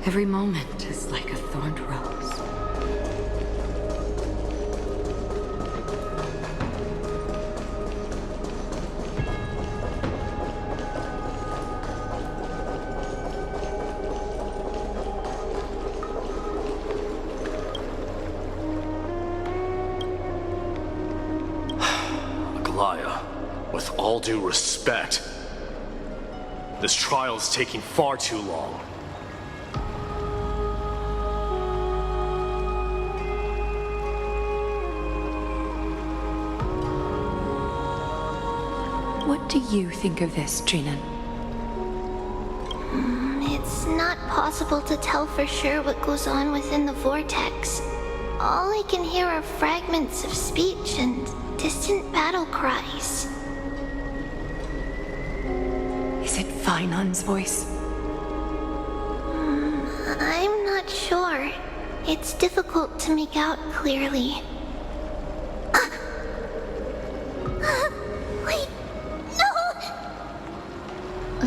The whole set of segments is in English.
Every moment is like a thorned rose. With all due respect, this trial is taking far too long. What do you think of this, Trinan? It's not possible to tell for sure what goes on within the vortex. All I can hear are fragments of speech and distant battle cries. Is it Fainan's voice? I'm not sure. It's difficult to make out clearly. Wait, no!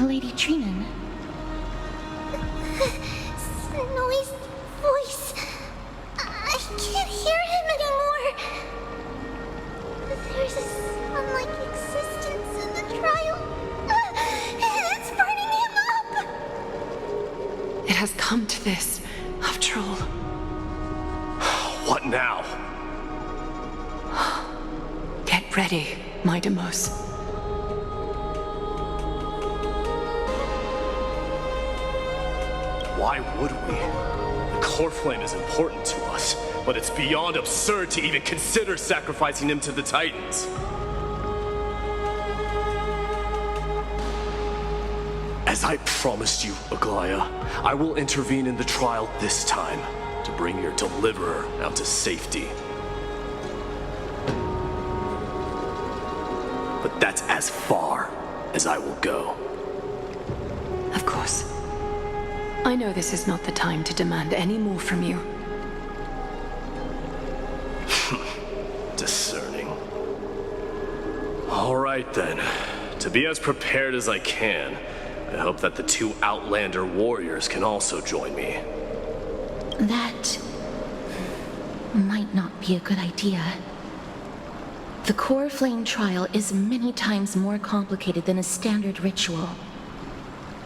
Lady Trinan. Snowy's voice. I can't hear him anymore. There's a sun-like existence in the trial. It's burning him up! It has come to this, after all. What now? Get ready, my Demos. Why would we? The core flame is important to us, but it's beyond absurd to even consider sacrificing him to the Titans. As I promised you, Aglaya, I will intervene in the trial this time to bring your deliverer out to safety. But that's as far as I will go. Of course. I know this is not the time to demand any more from you. Discerning. All right then. To be as prepared as I can, I hope that the two Outlander warriors can also join me. That might not be a good idea. The core flame trial is many times more complicated than a standard ritual.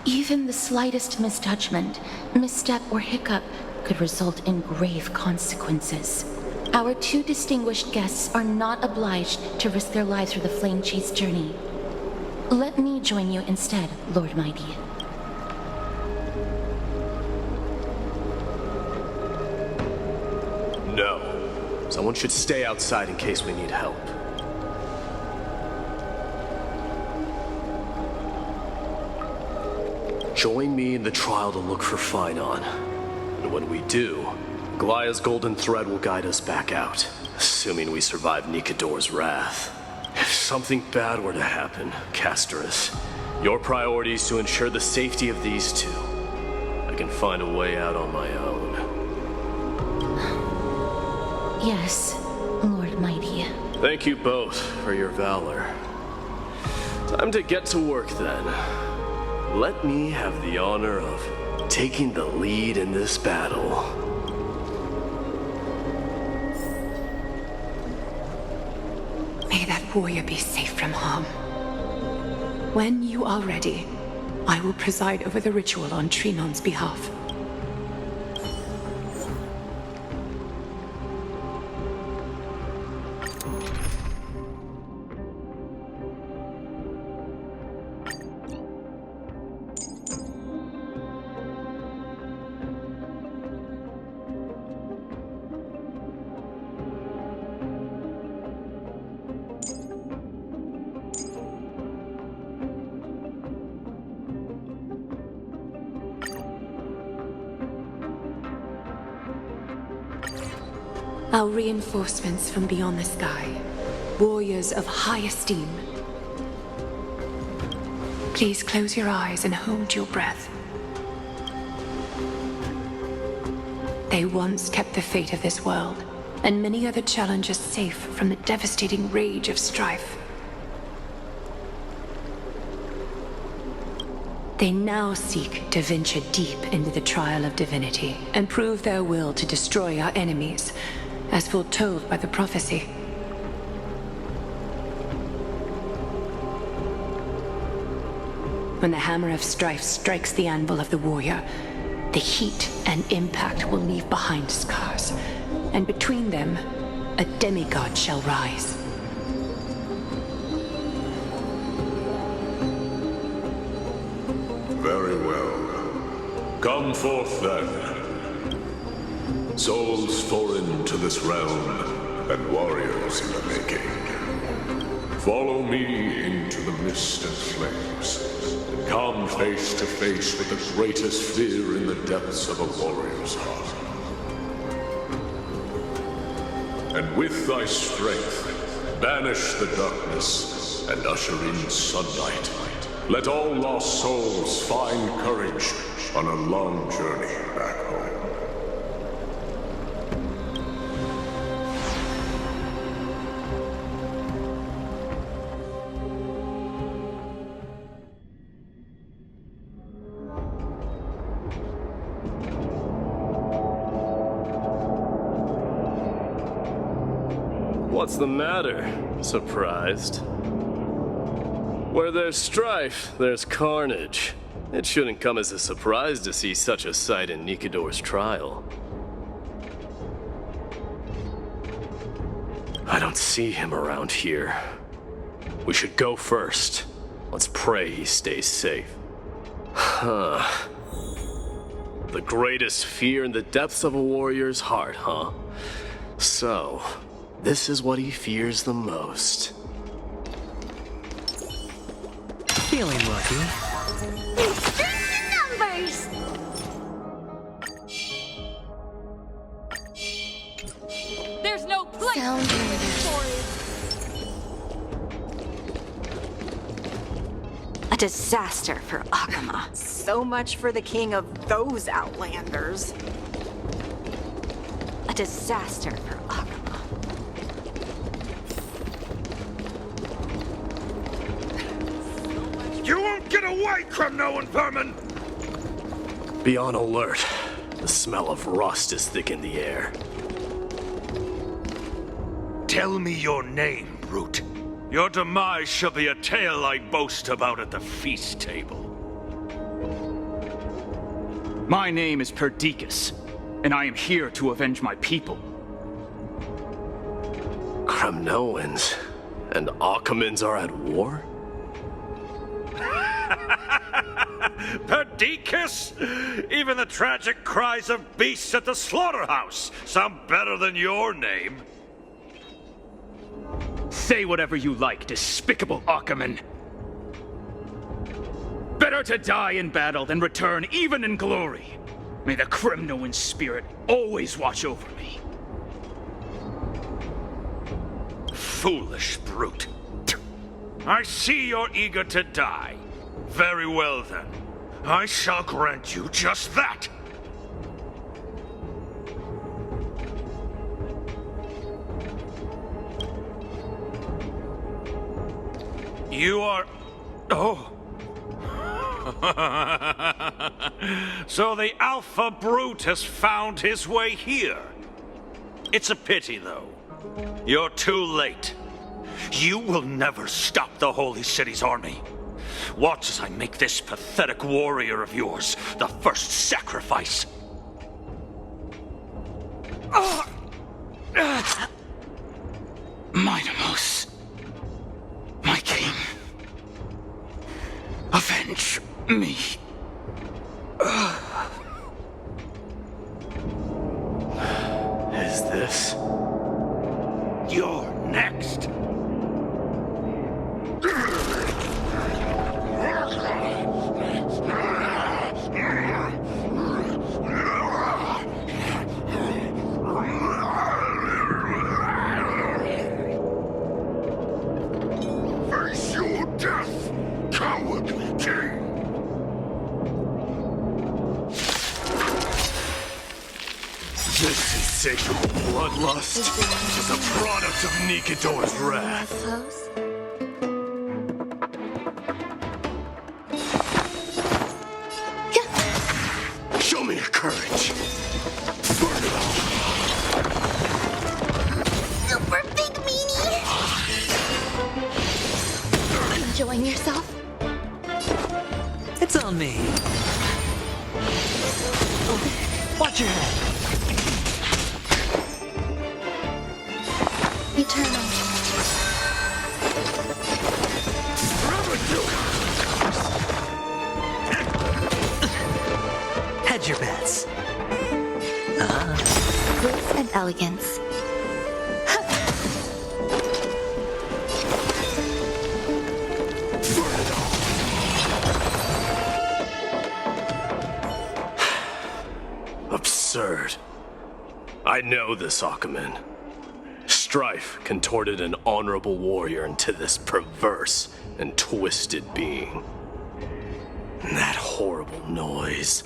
Even the slightest misjudgment, misstep, or hiccup could result in grave consequences. Our two distinguished guests are not obliged to risk their lives for the flame chase journey. Let me join you instead, Lord Mighty. No. Someone should stay outside in case we need help. Join me in the trial to look for Fainan. And when we do, Aglaya's golden thread will guide us back out, assuming we survive Nikador's wrath. If something bad were to happen, Casterus, your priority is to ensure the safety of these two. I can find a way out on my own. Yes, Lord Mighty. Thank you both for your valor. Time to get to work then. Let me have the honor of taking the lead in this battle. May that warrior be safe from harm. When you are ready, I will preside over the ritual on Trinan's behalf. Our reinforcements from beyond the sky, warriors of high esteem. Please close your eyes and hold your breath. They once kept the fate of this world, and many other challenges safe from the devastating rage of strife. They now seek to venture deep into the trial of divinity and prove their will to destroy our enemies, as foretold by the prophecy. When the hammer of strife strikes the anvil of the warrior, the heat and impact will leave behind scars, and between them, a demigod shall rise. Very well. Come forth then. Souls foreign to this realm, and warriors in the making. Follow me into the mist and flames. Come face to face with the greatest fear in the depths of a warrior's heart. And with thy strength, banish the darkness and usher in sunlight. Let all lost souls find courage on a long journey back home. What's the matter? Surprised? Where there's strife, there's carnage. It shouldn't come as a surprise to see such a sight in Nikidor's trial. I don't see him around here. We should go first. Let's pray he stays safe. Huh. The greatest fear in the depths of a warrior's heart, huh? So, this is what he fears the most. Feeling lucky. Numbers! There's no place for it. A disaster for Akama. So much for the king of those outlanders. A disaster for Akama. You won't get away, Kremnoan vermin! Be on alert. The smell of rust is thick in the air. Tell me your name, brute. Your demise shall be a tale I boast about at the feast table. My name is Perdiccas, and I am here to avenge my people. Kremnoans and Akamans are at war? Perdiccas? Even the tragic cries of beasts at the slaughterhouse sound better than your name. Say whatever you like, despicable Akaman. Better to die in battle than return even in glory. May the Kremnoan spirit always watch over me. Foolish brute. I see you're eager to die. Very well then. I shall grant you just that. You are... Oh. So the Alpha Brute has found his way here. It's a pity, though. You're too late. You will never stop the Holy City's army. Watch as I make this pathetic warrior of yours the first sacrifice. Mightimos, my king, avenge me. Is this? You're next. Face your death, coward king! This insatiable bloodlust is a product of Nikidor's wrath. your courage. Super big meanie! Enjoying yourself? It's on me. Watch your head. Eternal. Hedge your bets. Grace and elegance. Absurd. I know this Akaman. Strife contorted an honorable warrior into this perverse and twisted being. And that horrible noise.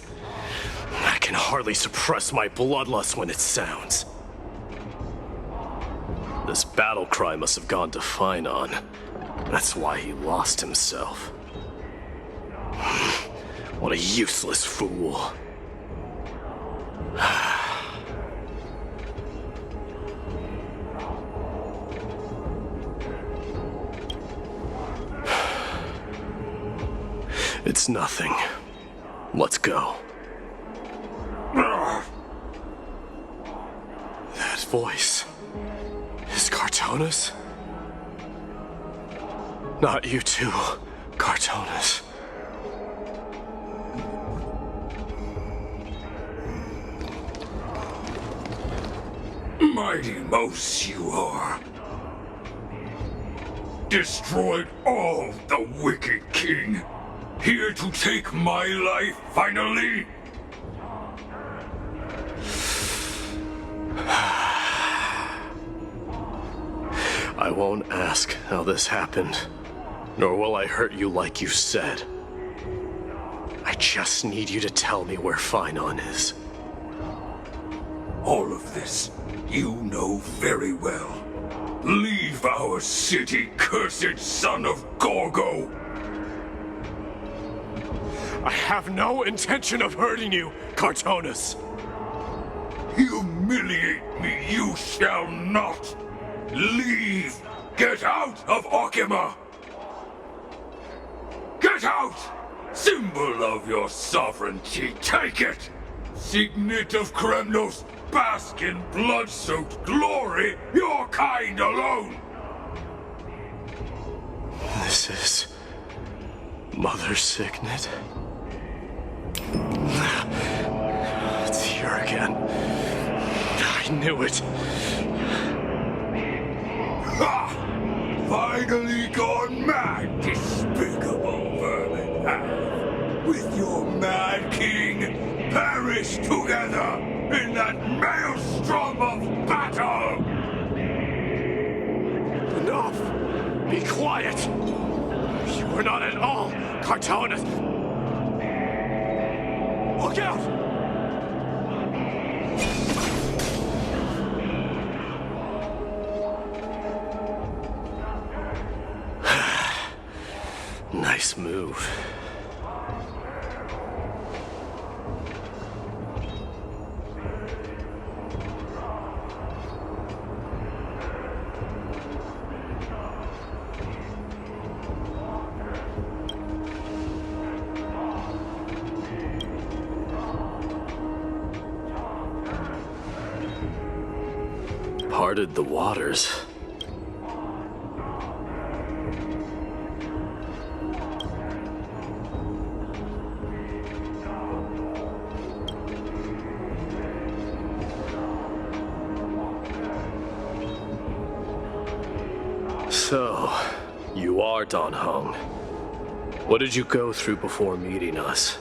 I can hardly suppress my bloodlust when it sounds. This battle cry must have gone to Finon. That's why he lost himself. What a useless fool. It's nothing. Let's go. That voice is Cartonis? Not you too, Cartonis. Mighty mouse you are. Destroyed all the wicked king. Here to take my life, finally? I won't ask how this happened, nor will I hurt you like you said. I just need you to tell me where Finon is. All of this you know very well. Leave our city, cursed son of Gorgo! I have no intention of hurting you, Cartonis. Humiliate me you shall not! Leave! Get out of Okima! Get out! Symbol of your sovereignty, take it! Signet of Kremnos, bask in blood-soaked glory, your kind alone! This is Mother's signet. It's here again. I knew it. Ha! Finally gone mad, despicable vermin have. With your mad king, perish together in that maelstrom of battle! Enough! Be quiet! You are not at all Cartonis! Look out! Nice move. Parted the waters. So, you are Don Hung. What did you go through before meeting us?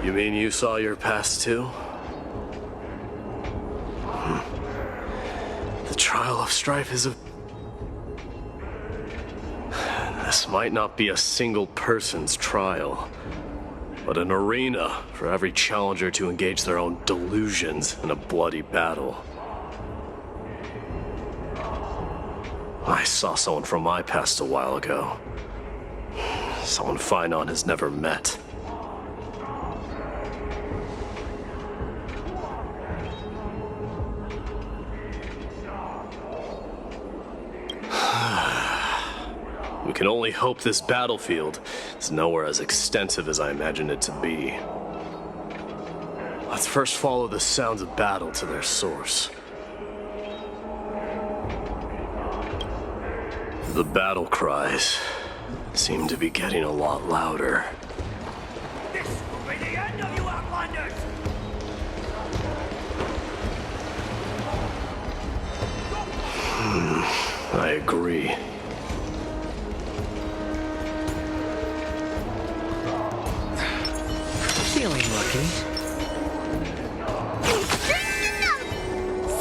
You mean you saw your past too? The trial of strife is a... This might not be a single person's trial, but an arena for every challenger to engage their own delusions in a bloody battle. I saw someone from my past a while ago. Someone Finon has never met. We can only hope this battlefield is nowhere as extensive as I imagined it to be. Let's first follow the sounds of battle to their source. The battle cries seem to be getting a lot louder. This will be the end of you Outlanders! I agree. Feeling lucky.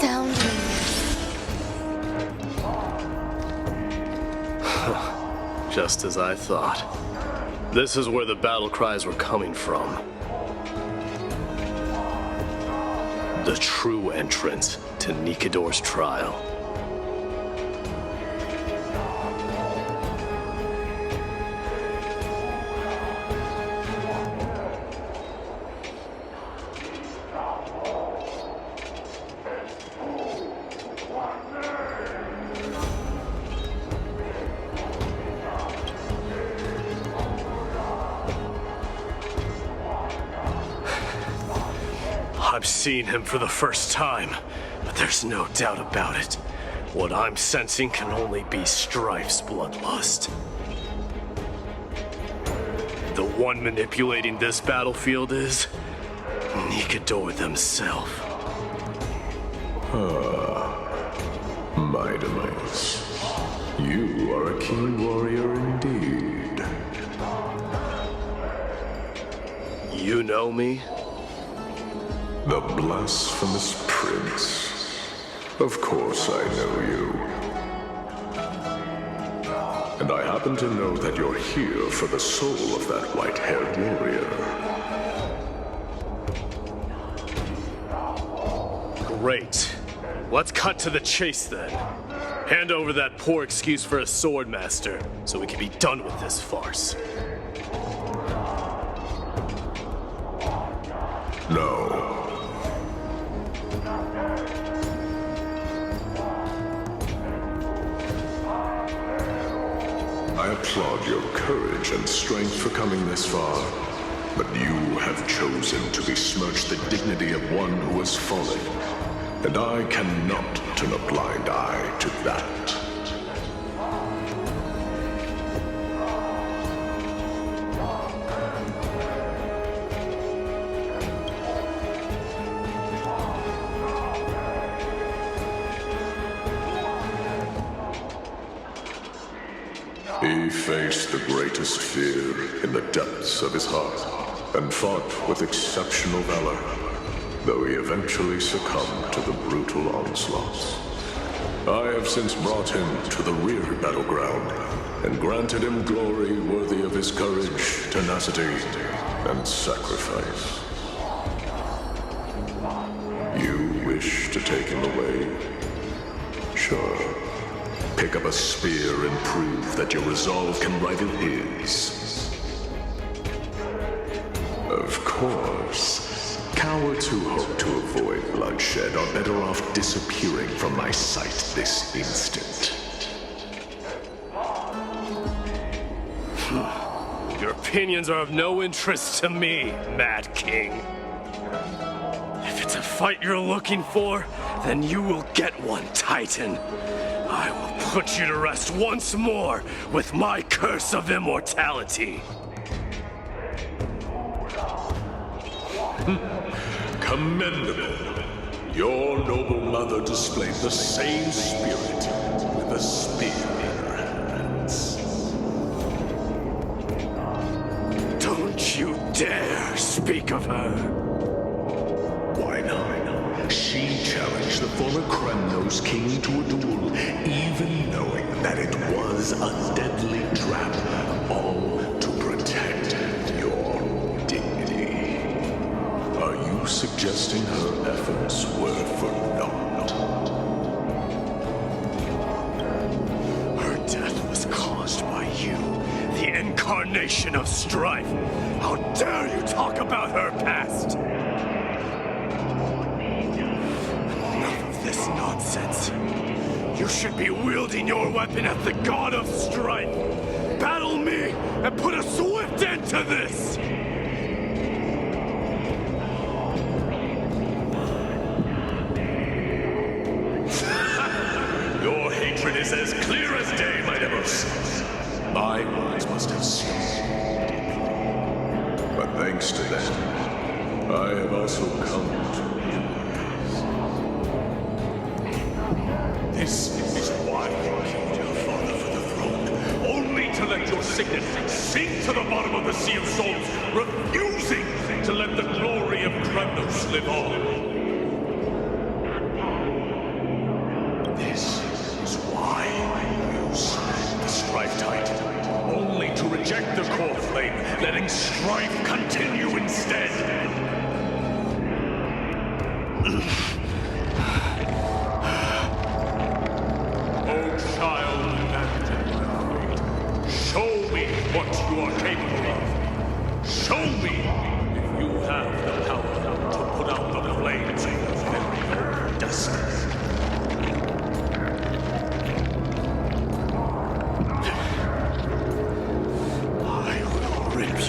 Sound Just as I thought. This is where the battle cries were coming from. The true entrance to Nikador's trial. I'm seeing him for the first time, but there's no doubt about it. What I'm sensing can only be Strife's bloodlust. The one manipulating this battlefield is Nikador themselves. My demise. You are a keen warrior indeed. You know me? The blasphemous prince. Of course I know you. And I happen to know that you're here for the soul of that white-haired warrior. Great. Let's cut to the chase then. Hand over that poor excuse for a sword master, so we can be done with this farce. No. I applaud your courage and strength for coming this far, but you have chosen to besmirch the dignity of one who has fallen, and I cannot turn a blind eye to that. He faced the greatest fear in the depths of his heart, and fought with exceptional valor, though he eventually succumbed to the brutal onslaughts. I have since brought him to the rear battleground, and granted him glory worthy of his courage, tenacity, and sacrifice. You wish to take him away? Sure. Pick up a spear and prove that your resolve can rival his. Of course, cowards who hope to avoid bloodshed are better off disappearing from my sight this instant. Your opinions are of no interest to me, Mad King. If it's a fight you're looking for, then you will get one, Titan. I will put you to rest once more with my curse of immortality. Commendable. Your noble mother displayed the same spirit with a spear in her hands. Don't you dare speak of her. Why not? She challenged the former Kremnos king to a duel, even knowing that it was a deadly trap, all to protect your dignity. Are you suggesting her efforts were for naught? incarnation of strife! How dare you talk about her past! Enough of this nonsense. You should be wielding your weapon at the god of strife! Battle me and put a swift end to this! Your hatred is as clear as day, my Deimos. My words must have struck deeply. But thanks to them, I have also come to realize. This is why you killed your father for the throne, only to let your signet sink to the bottom of the Sea of Souls, refusing to let the glory of Kremnos live on. This is why you slammed the Strife Tide, only to reject the core flame, letting strife continue instead. Oh, child, show me what you are capable of. Show me if you have the power to put out the flames of your very own destiny.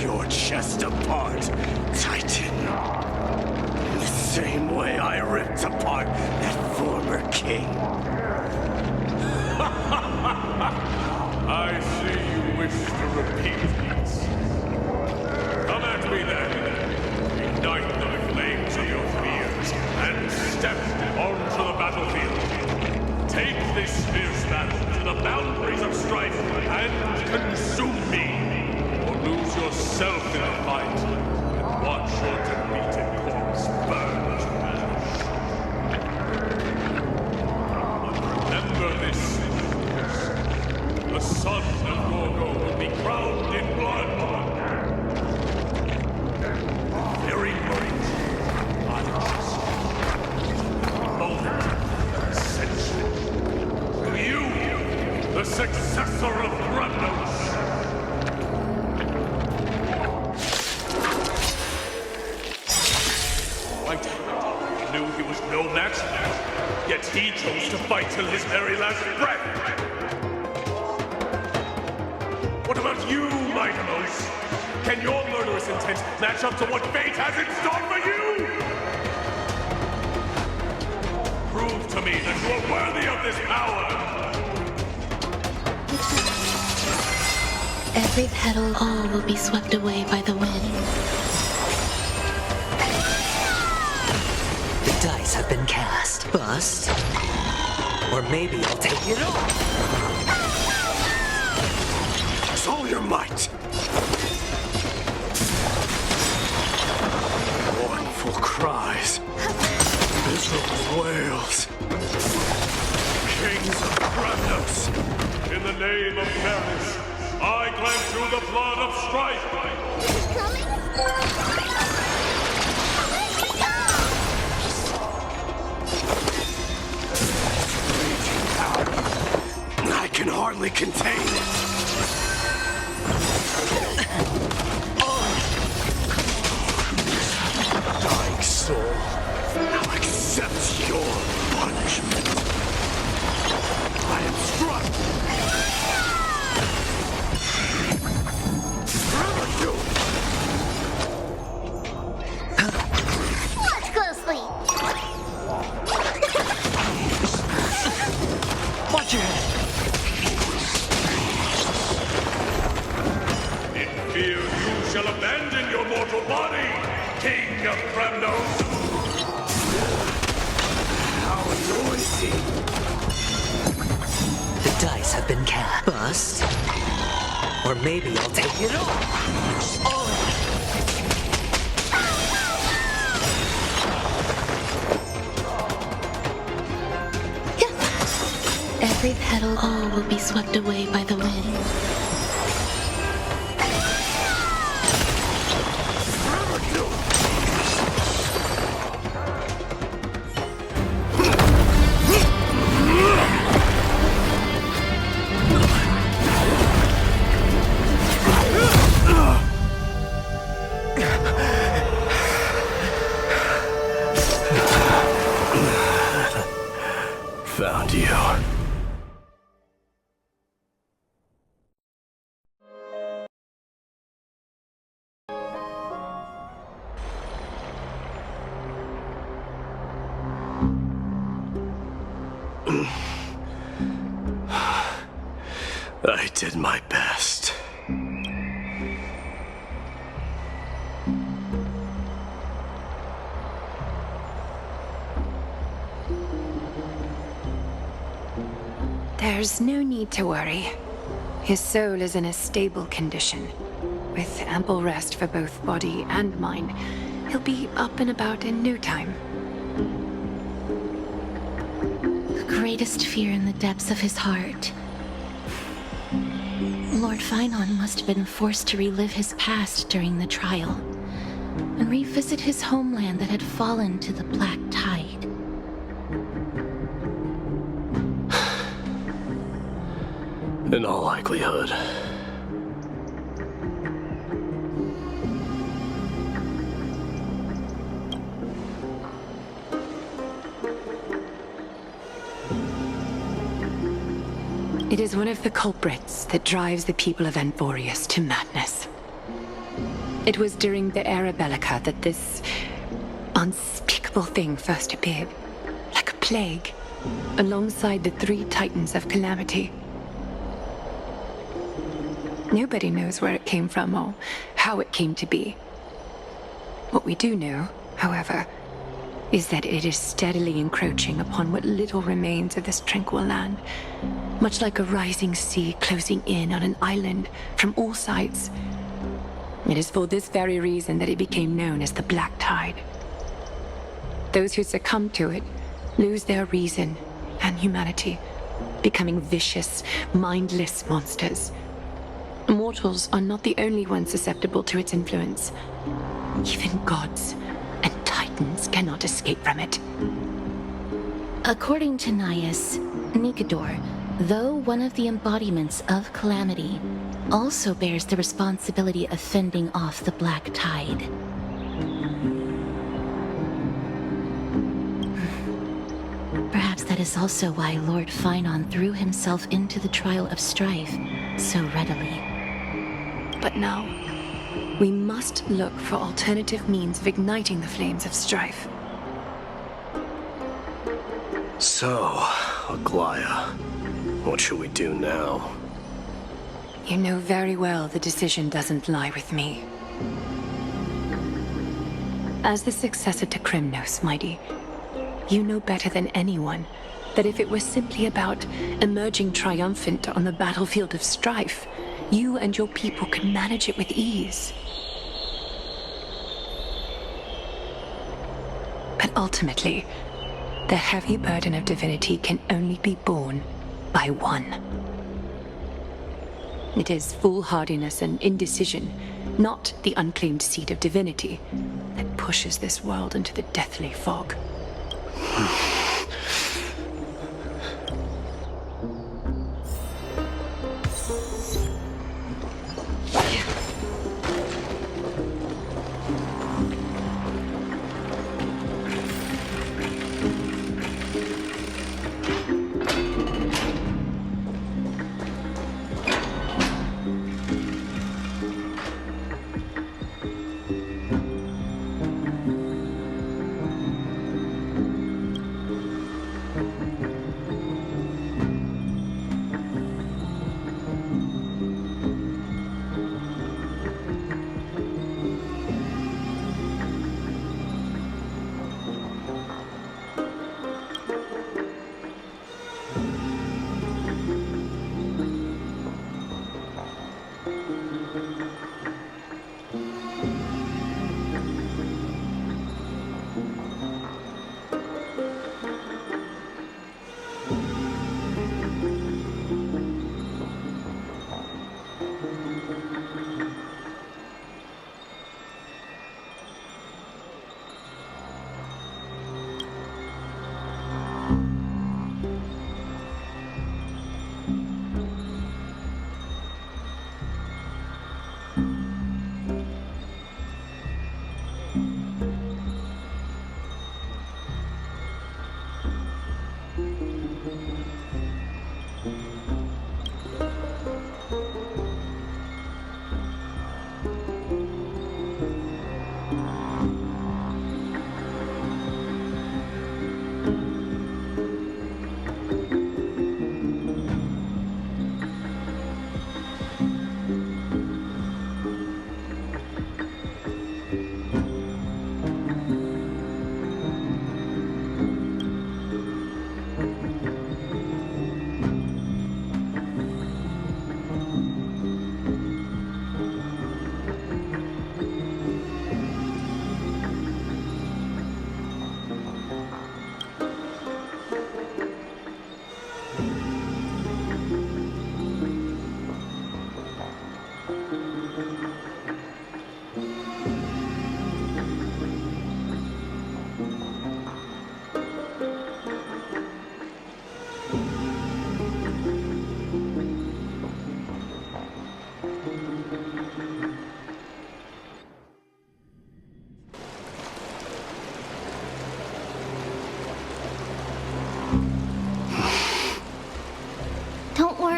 Your chest apart, Titan. In the same way I ripped apart that former king. I see you wish to repeat this. Come at me then. Ignite the flames of your fears and step onto the battlefield. Take this fierce battle to the boundaries of strife and consume me. Lose yourself in the fight, and watch your defeated corpse burn to ash. But remember this, the son of Gorgo will be crowned in blood. Very moment, I just the moment of ascension. You, the successor of Kremnos. No match, yet he chose to fight till his very last breath. What about you, my Deimos? Can your murderous intent match up to what fate has in store for you? Prove to me that you are worthy of this power. Every petal, all will be swept away by the wind. Dice have been cast. Bust. Or maybe I'll take it all. Use all your might. Mournful cries. Miserable wails. Kings of Kremnos. In the name of fairness, I glance through the blood of strife. I can hardly contain it. Dying soul, now accept your punishment. I am struck. Forever you. Watch closely. Watch your head. In fear, you shall abandon your mortal body, King of Kremnos. How noisy. The dice have been cast. Bust. Or maybe I'll take it all. Every petal, all will be swept away by the wind. I did my best. There's no need to worry. His soul is in a stable condition. With ample rest for both body and mind, he'll be up and about in no time. The greatest fear in the depths of his heart. Lord Finon must have been forced to relive his past during the trial, and revisit his homeland that had fallen to the black tide. In all likelihood. It is one of the culprits that drives the people of Amphoreus to madness. It was during the era bellica that this unspeakable thing first appeared, like a plague, alongside the 3 titans of calamity. Nobody knows where it came from or how it came to be. What we do know, however, is that it is steadily encroaching upon what little remains of this tranquil land, much like a rising sea closing in on an island from all sides. It is for this very reason that it became known as the Black Tide. Those who succumb to it lose their reason and humanity, becoming vicious, mindless monsters. Mortals are not the only ones susceptible to its influence. Even gods and titans cannot escape from it. According to Naius, Nikador, though one of the embodiments of calamity, also bears the responsibility of fending off the black tide. Perhaps that is also why Lord Finon threw himself into the trial of strife so readily. But now, we must look for alternative means of igniting the flames of strife. So, Aglaya, what should we do now? You know very well the decision doesn't lie with me. As the successor to Krymnos, Mighty, you know better than anyone that if it were simply about emerging triumphant on the battlefield of strife, you and your people could manage it with ease. But ultimately, the heavy burden of divinity can only be borne by one. It is foolhardiness and indecision, not the unclaimed seed of divinity, that pushes this world into the deathly fog.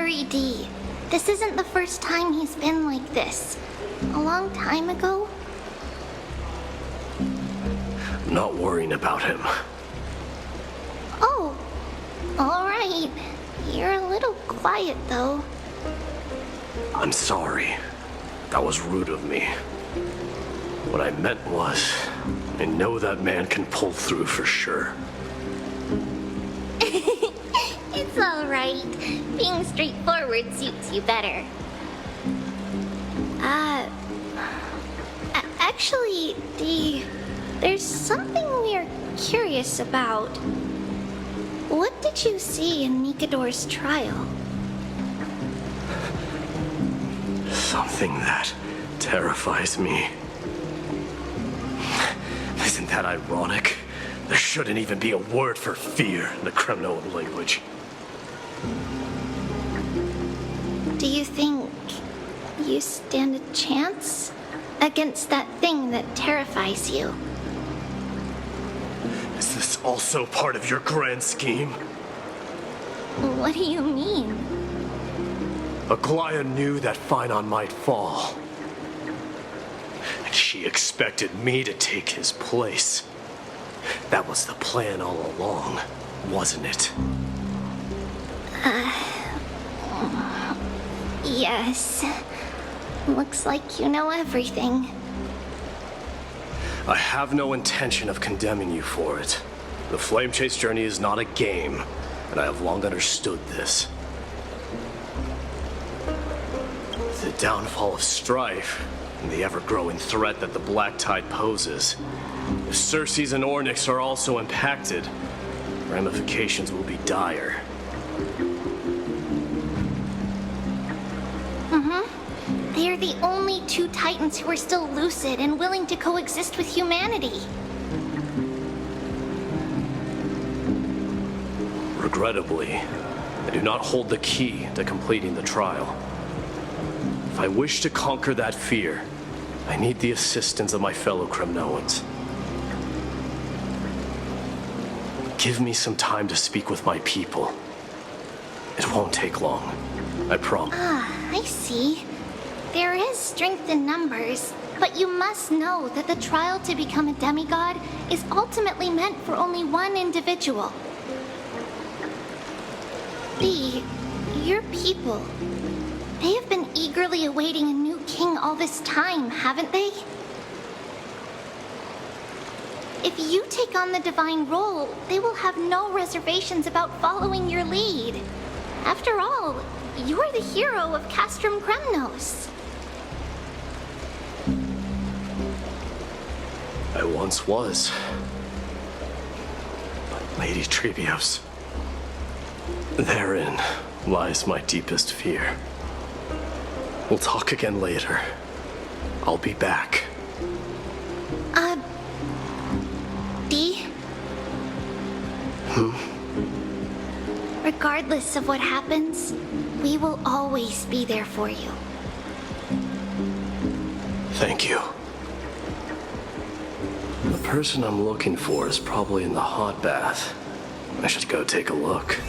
worry, Dee. This isn't the first time he's been like this. A long time ago. I'm not worrying about him. Oh, alright. You're a little quiet, though. I'm sorry. That was rude of me. What I meant was, I know that man can pull through for sure. It's alright. Being straightforward suits you better. Actually, Dee, there's something we're curious about. What did you see in Nikador's trial? Something that terrifies me. Isn't that ironic? There shouldn't even be a word for fear in the Kremnoan language. Do you think you stand a chance against that thing that terrifies you? Is this also part of your grand scheme? What do you mean? Aglaia knew that Phynon might fall. And she expected me to take his place. That was the plan all along, wasn't it? Yes. Looks like you know everything. I have no intention of condemning you for it. The Flame Chase journey is not a game, and I have long understood this. The downfall of strife, and the ever-growing threat that the Black Tide poses. If Circes and Ornyx are also impacted, ramifications will be dire. They are the only two Titans who are still lucid and willing to coexist with humanity. Regrettably, I do not hold the key to completing the trial. If I wish to conquer that fear, I need the assistance of my fellow Kremnoans. Give me some time to speak with my people. It won't take long, I promise. I see. There is strength in numbers, but you must know that the trial to become a demigod is ultimately meant for only one individual. Your people, they have been eagerly awaiting a new king all this time, haven't they? If you take on the divine role, they will have no reservations about following your lead. After all, you're the hero of Castrum Kremnos. I once was. But Lady Trebios, therein lies my deepest fear. We'll talk again later. I'll be back. Dee? Regardless of what happens, we will always be there for you. Thank you. The person I'm looking for is probably in the hot bath. I should go take a look.